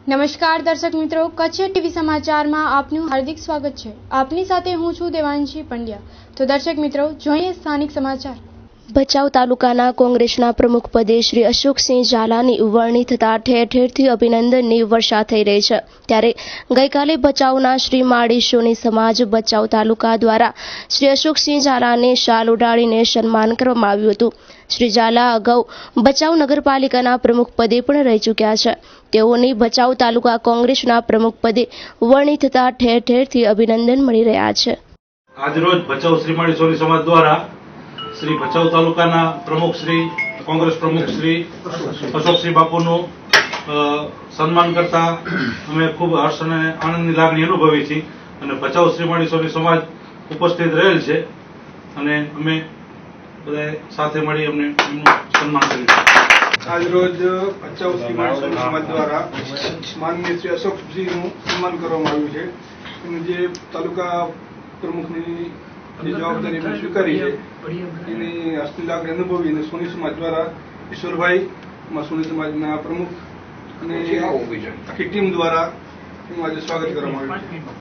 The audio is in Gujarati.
નમસ્કાર દર્શક મિત્રો, કચ્છ ટીવી સમાચારમાં આપનું હાર્દિક સ્વાગત છે। આપની સાથે હું છું દેવાંશી પંડ્યા। તો દર્શક મિત્રો, જોઈએ સ્થાનિક સમાચાર। ભચાઉ તાલુકાના કોંગ્રેસના પ્રમુખ પદે શ્રી અશોકસિંહ ઝાલાની વરણી થતા ઠેર ઠેરથી અભિનંદનની વર્ષા થઈ રહી છે। ત્યારે ગઈકાલે ભચાઉના શ્રી માળી સોની સમાજ ભચાઉ તાલુકા દ્વારા શ્રી અશોકસિંહ ઝાલાને શાલ ઉડાડીને સન્માન કરવામાં આવ્યું હતું। શ્રી ઝાલા અગાઉ ભચાઉ નગરપાલિકાના પ્રમુખ પદે પણ રહી ચૂક્યા છે। તેઓની ભચાઉ તાલુકા કોંગ્રેસના પ્રમુખ પદે વરણી થતા ઠેર ઠેરથી અભિનંદન મળી રહ્યા છે। આજરોજ ભચાઉ શ્રી માળી સોની સમાજ દ્વારા શ્રી ભચાઉ તાલુકાના પ્રમુખ શ્રી કોંગ્રેસ પ્રમુખ શ્રી અશોકસિંહ બાપુનું સન્માન કરતા અમે ખૂબ હર્ષ અને આનંદની લાગણી અનુભવી છે અને ભચાઉ શ્રી માળી સોની સમાજ ઉપસ્થિત રહેલ છે અને અમે બધા સાથે મળી અમને એમનું સન્માન કર્યું। આજરોજ ભચાઉ શ્રી માળી સોની સમાજ દ્વારા માનનીય શ્રી અશોકસિંહનું સન્માન કરવામાં આવ્યું છે। અને જે તાલુકા પ્રમુખની જે જવાબદારી એમણે સ્વીકારી છે એની હસ્તી લાગણી અનુભવી અને સોની સમાજ દ્વારા ઈશ્વરભાઈ સોની સમાજના પ્રમુખ અને આખી ટીમ દ્વારા એનું આજે સ્વાગત કરવામાં આવ્યું છે।